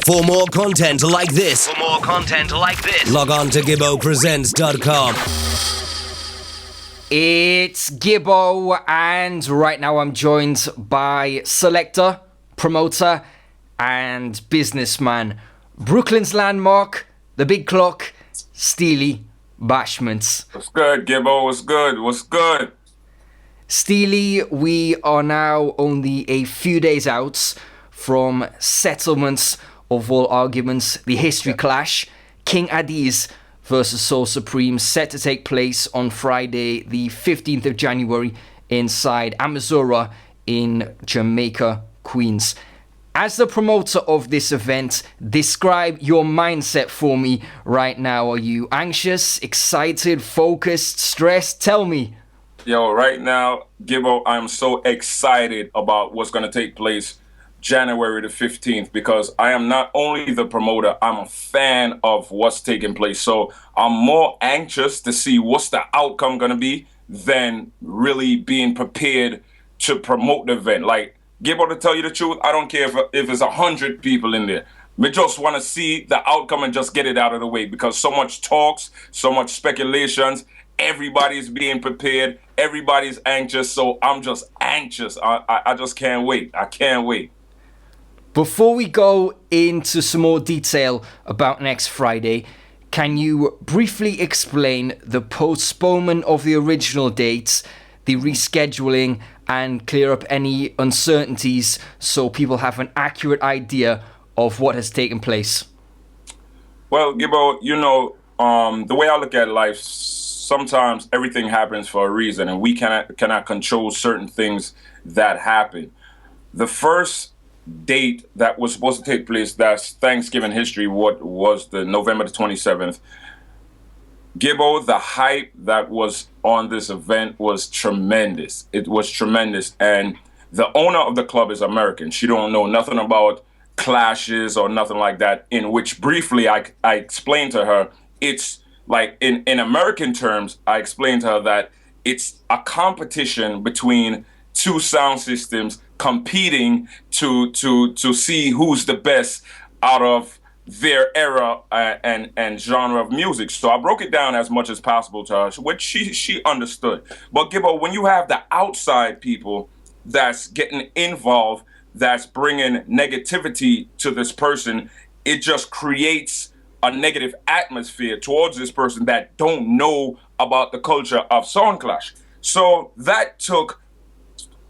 For more content like this, log on to GibboPresents.com. It's Gibbo, and right now I'm joined by selector, promoter, and businessman, Brooklyn's landmark, the big clock, Steelie Bashment. What's good, Gibbo? What's good? What's good? Steelie, we are now only a few days out from settlements of all arguments, the history clash, King Addies versus Soul Supreme, set to take place on Friday, the 15th of January, inside Amazura in Jamaica, Queens. As the promoter of this event, describe your mindset for me right now. Are you anxious, excited, focused, stressed? Tell me. Yo, right now, Gibbo, I'm so excited about what's going to take place January the 15th, because I am not only the promoter, I'm a fan of what's taking place. So I'm more anxious to see what's the outcome going to be than really being prepared to promote the event. Like, Gibbo, to tell you the truth, I don't care if it's 100 people in there. We just want to see the outcome and just get it out of the way, because so much talks, so much speculations, everybody's being prepared, everybody's anxious, so I'm just anxious. I just can't wait. I can't wait. Before we go into some more detail about next Friday, can you briefly explain the postponement of the original dates, the rescheduling, and clear up any uncertainties so people have an accurate idea of what has taken place? Well, Gibbo, you know, the way I look at life, sometimes everything happens for a reason, and we cannot control certain things that happen. The first date that was supposed to take place, that's Thanksgiving history, what was the November the 27th. Gibbo, the hype that was on this event was tremendous. It was tremendous. And the owner of the club is American. She don't know nothing about clashes or nothing like that, in which briefly I explained to her, it's like in American terms, I explained to her that it's a competition between two sound systems competing to see who's the best out of their era and genre of music. So I broke it down as much as possible to her, which she understood. But Gibbo, when you have the outside people that's getting involved, that's bringing negativity to this person, it just creates a negative atmosphere towards this person that don't know about the culture of sound clash. So that took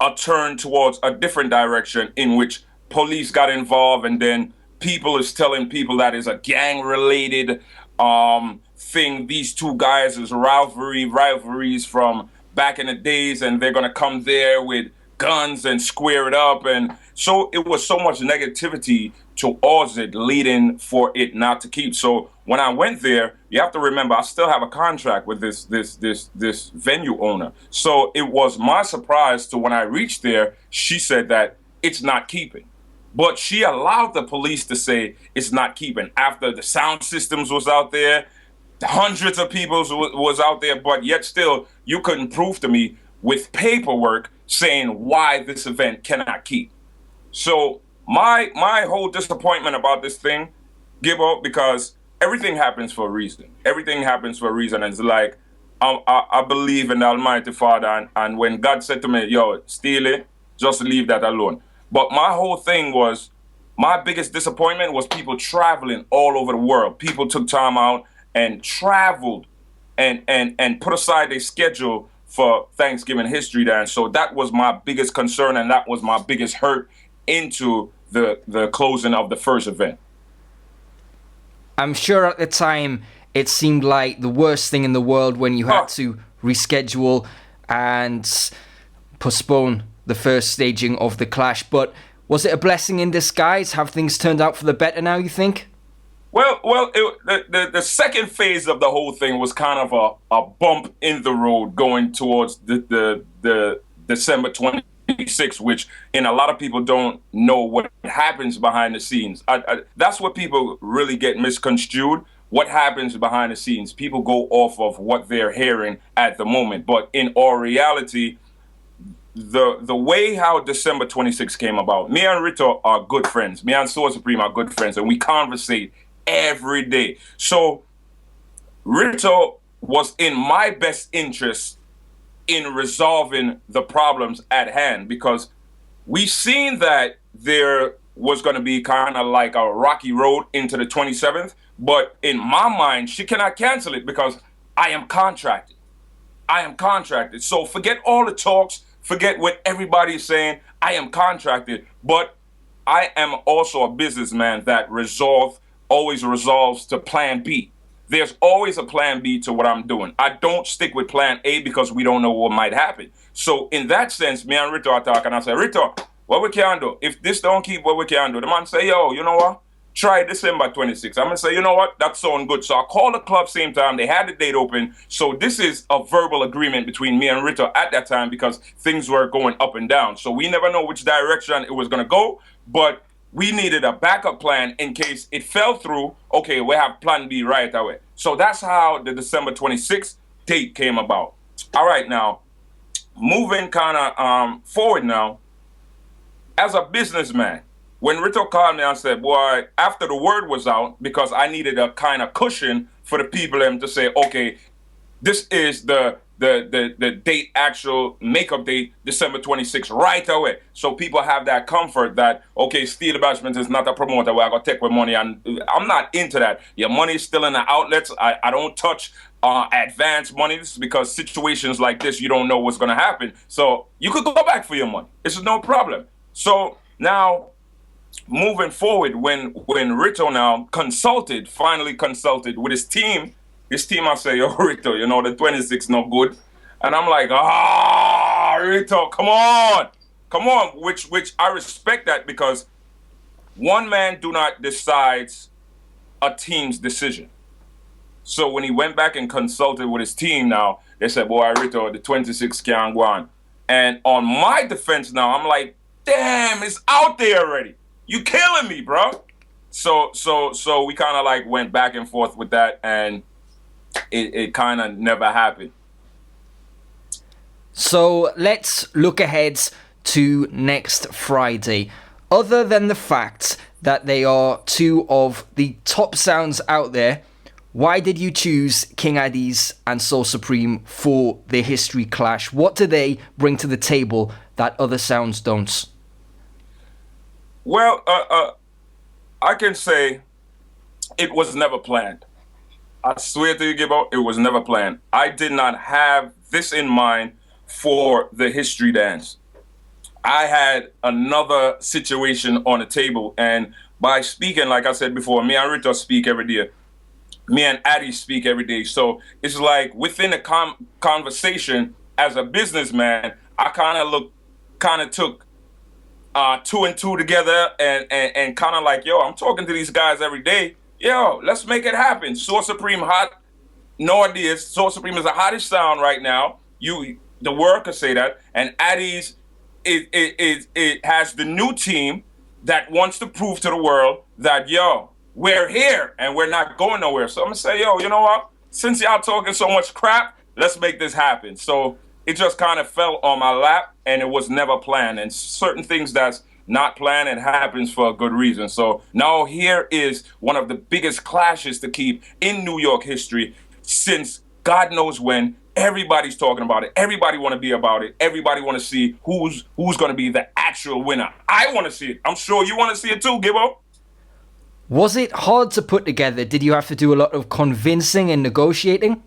a turn towards a different direction, in which police got involved, and then people is telling people that is a gang related thing. These two guys is rivalries from back in the days, and they're gonna come there with guns and square it up. And so it was so much negativity towards it, leading for it not to keep. So when I went there, you have to remember, I still have a contract with this venue owner. So it was my surprise to when I reached there, she said that it's not keeping. But she allowed the police to say it's not keeping after the sound systems was out there, hundreds of people was out there, but yet still you couldn't prove to me with paperwork saying why this event cannot keep. So my whole disappointment about this thing, Gibbo, because everything happens for a reason. Everything happens for a reason. And it's like, I believe in the Almighty Father. And when God said to me, yo, Steelie, just leave that alone. But my whole thing was, my biggest disappointment was people traveling all over the world. People took time out and traveled and put aside their schedule for Thanksgiving history there. And so that was my biggest concern, and that was my biggest hurt into the closing of the first event. I'm sure at the time it seemed like the worst thing in the world when you had to reschedule and postpone the first staging of the clash. But was it a blessing in disguise? Have things turned out for the better now, you think? Well, the second phase of the whole thing was kind of a bump in the road going towards the December 26th, which in a lot of people don't know what happens behind the scenes. That's what people really get misconstrued. What happens behind the scenes? People go off of what they're hearing at the moment. But in all reality, the way how December 26 came about, me and Rito are good friends. Me and Soul Supreme are good friends, and we conversate every day. So Rito was in my best interest in resolving the problems at hand, because we seen that there was going to be kind of like a rocky road into the 27th. But in my mind, she cannot cancel it because I am contracted. I am contracted. So forget all the talks. Forget what everybody is saying. I am contracted. But I am also a businessman that always resolves to plan B. There's always a plan B to what I'm doing. I don't stick with plan A because we don't know what might happen. So in that sense, me and Rito are talking. I say, Rito, what we can do? If this don't keep, what we can do? The man say, yo, you know what? Try December 26th. I'm going to say, you know what? That sounds good. So I called the club same time. They had the date open. So this is a verbal agreement between me and Rito at that time because things were going up and down. So we never know which direction it was going to go. But we needed a backup plan in case it fell through. Okay, we have plan B right away. So that's how the December 26th date came about. All right, now, moving kind of forward now, as a businessman, when Rito called me and said, boy, after the word was out, because I needed a kind of cushion for the people to say, okay, this is the date, actual makeup date, December 26th, right away. So people have that comfort that, okay, Steelie Bashment is not a promoter where I got to take my money. And I'm not into that. Your money is still in the outlets. I don't touch advance monies because situations like this, you don't know what's going to happen. So you could go back for your money. It's no problem. So now, moving forward, when Rito now finally consulted with his team, I say, yo, Rito, you know, the 26 no good. And I'm like, Rito, come on, which I respect that because one man do not decide a team's decision. So when he went back and consulted with his team now, they said, boy, Rito, the 26 can't go on. And on my defense now, I'm like, damn, it's out there already. You killing me, bro. So we kind of like went back and forth with that, and it kind of never happened. So let's look ahead to next Friday. Other than the fact that they are two of the top sounds out there, why did you choose King Addies and Soul Supreme for the history clash? What do they bring to the table that other sounds don't? Well, I can say it was never planned. I swear to you, Gibbo, it was never planned. I did not have this in mind for the history dance. I had another situation on the table, and by speaking, like I said before, me and Rito speak every day. Me and Addies speak every day. So it's like within a conversation as a businessman, I kind of took 2 and 2 together and kind of like, yo, I'm talking to these guys every day. Yo, let's make it happen. Soul Supreme hot. No ideas. Soul Supreme is the hottest sound right now. The world could say that. And Addies it has the new team that wants to prove to the world that, yo, we're here and we're not going nowhere. So I'm gonna say, yo, you know what? Since y'all talking so much crap, let's make this happen. So it just kind of fell on my lap, and it was never planned. And certain things that's not planned, it happens for a good reason. So now here is one of the biggest clashes to keep in New York history since God knows when. Everybody's talking about it. Everybody want to be about it. Everybody want to see who's going to be the actual winner. I want to see it. I'm sure you want to see it too, Gibbo. Was it hard to put together? Did you have to do a lot of convincing and negotiating?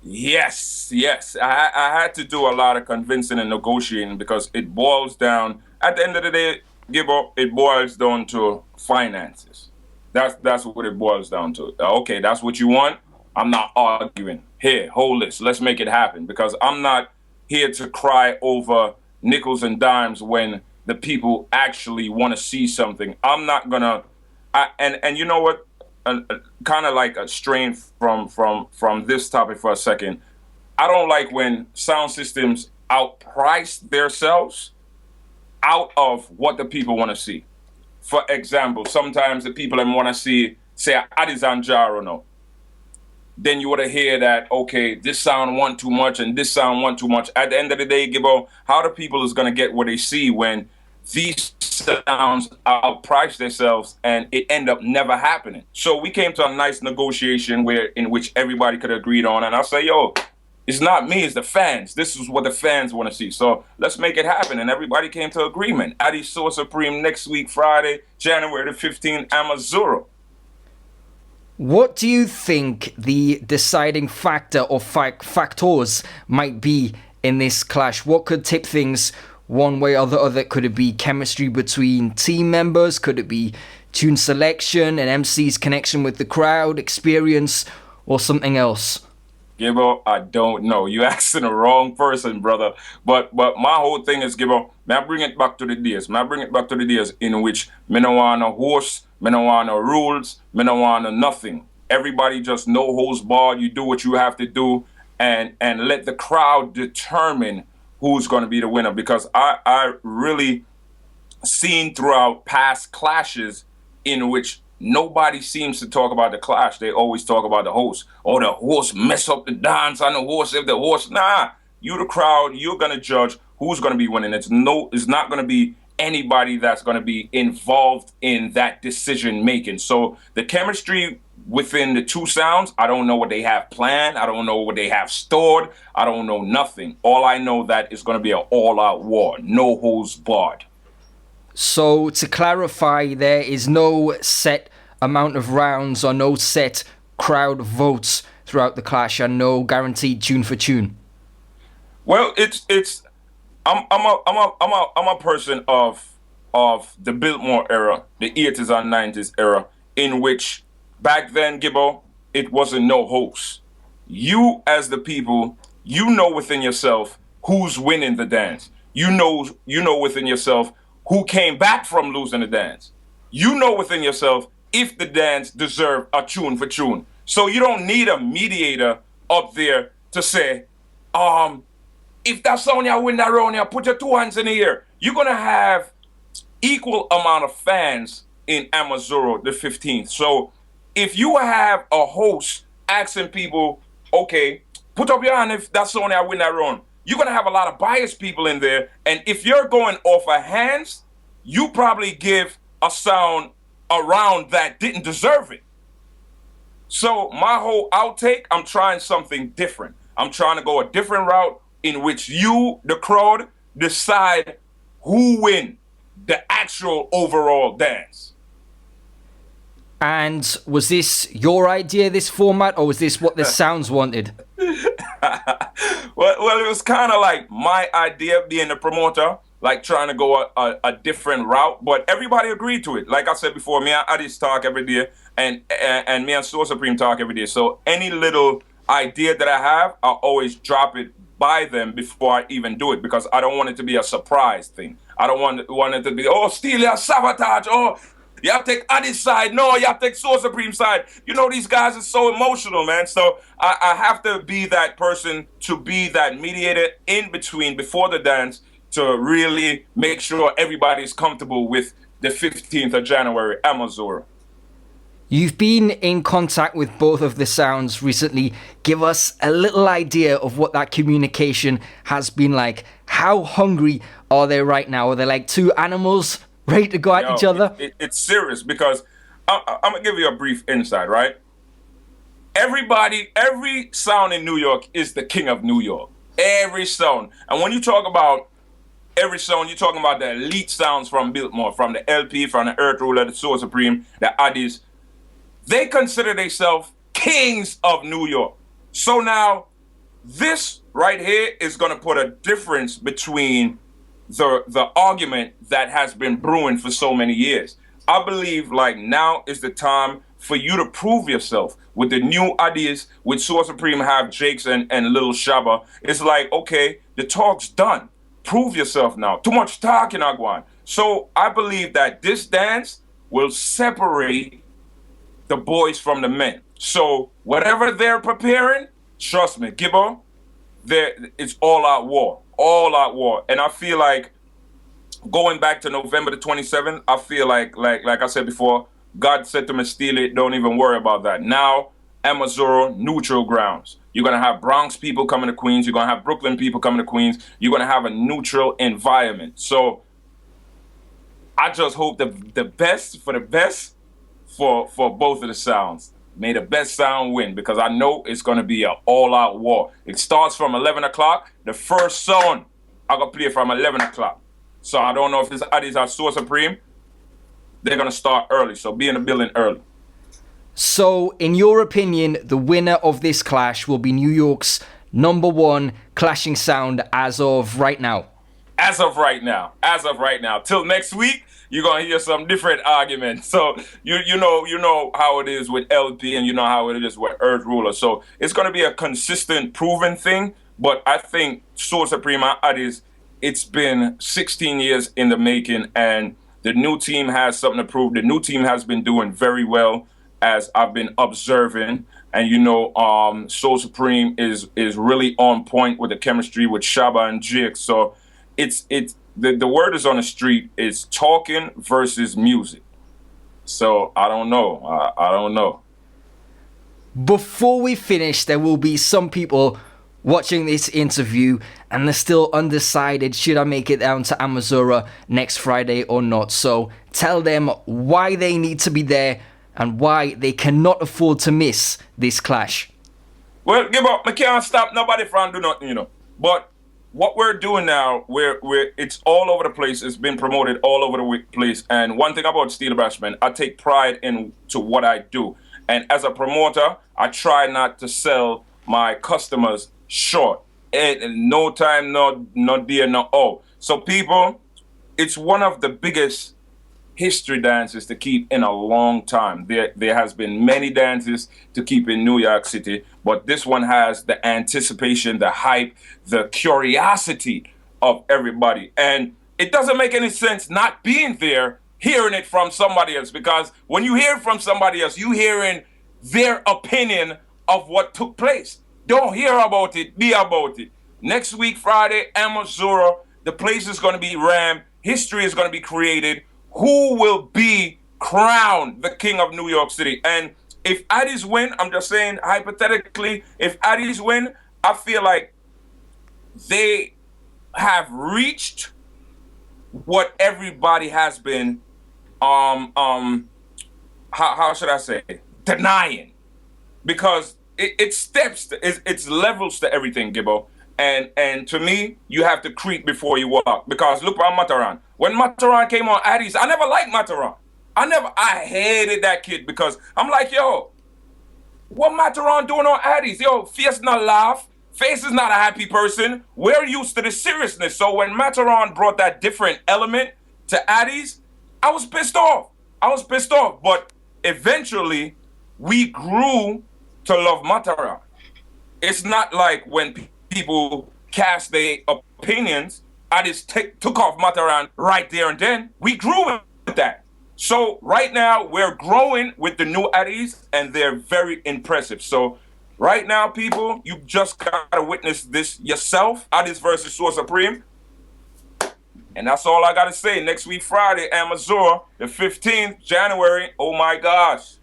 Yes. I had to do a lot of convincing and negotiating because it boils down, at the end of the day, Gibbo, it boils down to finances. That's what it boils down to. Okay, that's what you want. I'm not arguing. Here, hold this. Let's make it happen, because I'm not here to cry over nickels and dimes when the people actually want to see something. I'm not gonna. And you know what? Kind of like a strain from this topic for a second. I don't like when sound systems outprice themselves out of what the people want to see. For example, sometimes the people want to see, say, Addies and Jaro no. then you would have hear that, okay, this sound want too much and this sound want too much. At the end of the day, Gibbo, how the people is going to get what they see when these sounds outprice themselves and it end up never happening? So we came to a nice negotiation in which everybody could have agreed on. And I say, yo, it's not me, it's the fans. This is what the fans want to see. So let's make it happen. And everybody came to agreement. Addies So Supreme next week, Friday, January the 15th, Amazura. What do you think the deciding factor or factors might be in this clash? What could tip things one way or the other? Could it be chemistry between team members? Could it be tune selection and MC's connection with the crowd, experience, or something else? Gibbo, I don't know. You asking the wrong person, brother. But my whole thing is, Gibbo, may I bring it back to the days. May I bring it back to the days in which me no want no horse, me no want no rules, me no want no nothing. Everybody just no holds barred. You do what you have to do and let the crowd determine who's going to be the winner. Because I really seen throughout past clashes in which nobody seems to talk about the clash. They always talk about the host. Oh, the host mess up the dance on the horse. If the horse, nah, you the crowd, you're gonna judge who's gonna be winning. It's not gonna be anybody that's gonna be involved in that decision making. So the chemistry within the two sounds, I don't know what they have planned. I don't know what they have stored. I don't know nothing. All I know that it's gonna be an all-out war, no holds barred. So, to clarify, there is no set amount of rounds or no set crowd votes throughout the clash, and no guaranteed tune for tune. Well, I'm a person of the Biltmore era, the 80s and 90s era, in which back then, Gibbo, it wasn't no host. You as the people, you know within yourself who's winning the dance. You know within yourself who came back from losing the dance. You know within yourself if the dance deserve a tune for tune. So you don't need a mediator up there to say, if that sound you win that round, you put your two hands in the air. You're gonna have equal amount of fans in Amazura the 15th. So if you have a host asking people, okay, put up your hand if that sound you win that round, you're going to have a lot of biased people in there. And if you're going off of hands, you probably give a sound around that didn't deserve it. So my whole outtake, I'm trying something different. I'm trying to go a different route in which you, the crowd, decide who win the actual overall dance. And was this your idea, this format, or was this what the sounds wanted? Well, it was kind of like my idea being the promoter, like trying to go a different route, but everybody agreed to it. Like I said before, me and Addies talk every day, and me and So Supreme talk every day. So any little idea that I have, I'll always drop it by them before I even do it, because I don't want it to be a surprise thing. I don't want it to be, oh, Steelie, sabotage, oh, you have to take Addies side. No, you have to take So Supreme side. You know, these guys are so emotional, man. So I have to be that person, to be that mediator in between before the dance, to really make sure everybody's comfortable with the 15th of January, Amazura. You've been in contact with both of the sounds recently. Give us a little idea of what that communication has been like. How hungry are they right now? Are they like two animals ready to go at each other? It's serious, because I'm going to give you a brief insight, right? Every sound in New York is the king of New York. Every sound. And when you talk about every sound, you're talking about the elite sounds from Biltmore, from the LP, from the Earth Ruler, the So Supreme, the Addies. They consider themselves kings of New York. So now, this right here is going to put a difference between the argument that has been brewing for so many years. I believe like now is the time for you to prove yourself with the new ideas, with So Supreme have Jakes and Little Shabba. It's like, okay, the talk's done. Prove yourself now. Too much talking, Agwan. So I believe that this dance will separate the boys from the men. So whatever they're preparing, trust me, Gibbo, it's all out war. All out war. And I feel like going back to November the 27th, I feel like I said before, God said to me, Steelie, don't even worry about that. Now, Amazura neutral grounds. You're going to have Bronx people coming to Queens. You're going to have Brooklyn people coming to Queens. You're going to have a neutral environment. So I just hope the best for both of the sounds. May the best sound win, because I know it's going to be an all-out war. It starts from 11 o'clock. The first song I'm going to play from 11 o'clock. So I don't know if it's Addies or Soul Supreme. They're going to start early, so be in the building early. So, in your opinion, the winner of this clash will be New York's #1 clashing sound as of right now? As of right now. Till next week, you're going to hear some different arguments. So, you know how it is with LP, and you know how it is with Earth Ruler. So, it's going to be a consistent, proven thing. But I think Soul Supreme and Addies, it's been 16 years in the making, and the new team has something to prove. The new team has been doing very well, as I've been observing. And Soul Supreme is really on point with the chemistry with Shaba and Jake. So the word is on the street is talking versus music. So I don't know. Before we finish, there will be some people watching this interview and they're still undecided, should I make it down to Amazura next Friday or not? So tell them why they need to be there and why they cannot afford to miss this clash. Well, give up. I can't stop nobody from doing nothing, But what we're doing now, it's all over the place. It's been promoted all over the place. And one thing about Steelie Bashment, I take pride into what I do. And as a promoter, I try not to sell my customers short. And no time, no dear, no oh. So people, it's one of the biggest history dances to keep in a long time. There has been many dances to keep in New York City, but this one has the anticipation, the hype, the curiosity of everybody. And it doesn't make any sense not being there, hearing it from somebody else, because when you hear it from somebody else, you hearing their opinion of what took place. Don't hear about it, be about it. Next week, Friday, Amazura, the place is going to be rammed. History is going to be created. Who will be crowned the king of New York City? And if Addies win, I'm just saying hypothetically, if Addies win, I feel like they have reached what everybody has been, how should I say, denying. Because it's levels to everything, Gibbo. And to me, you have to creep before you walk. Because look at Mataran. When Mataran came on Addies, I never liked Mataran. I hated that kid, because I'm like, yo, what Mataran doing on Addies? Yo, Face not laugh. Face is not a happy person. We're used to the seriousness. So when Mataran brought that different element to Addies, I was pissed off. But eventually, we grew to love Mataran. It's not like when people cast their opinions, I just took off Mataran right there and then. We grew with that. So right now, we're growing with the new Addies, and they're very impressive. So right now, people, you just got to witness this yourself, Addies versus Soul Supreme. And that's all I got to say. Next week, Friday, Amazura, the 15th January. Oh, my gosh.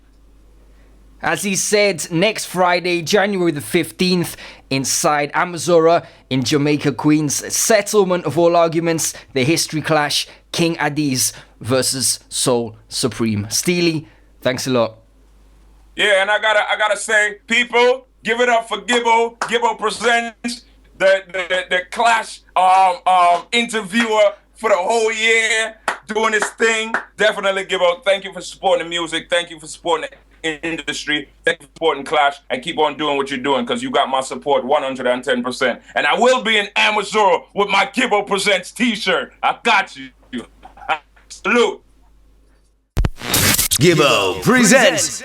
As he said, next Friday, January the 15th, inside Amazura in Jamaica, Queens. Settlement of all arguments, the history clash, King Addies versus Soul Supreme. Steelie, thanks a lot. Yeah, and I gotta say, people, give it up for Gibbo. Gibbo presents the clash interviewer for the whole year, doing his thing. Definitely, Gibbo, thank you for supporting the music. Thank you for supporting the industry. Thank you for supporting Clash, and keep on doing what you're doing, because you got my support 110%. And I will be in Amazura with my Gibbo Presents t-shirt. I got you. Salute. Gibbo presents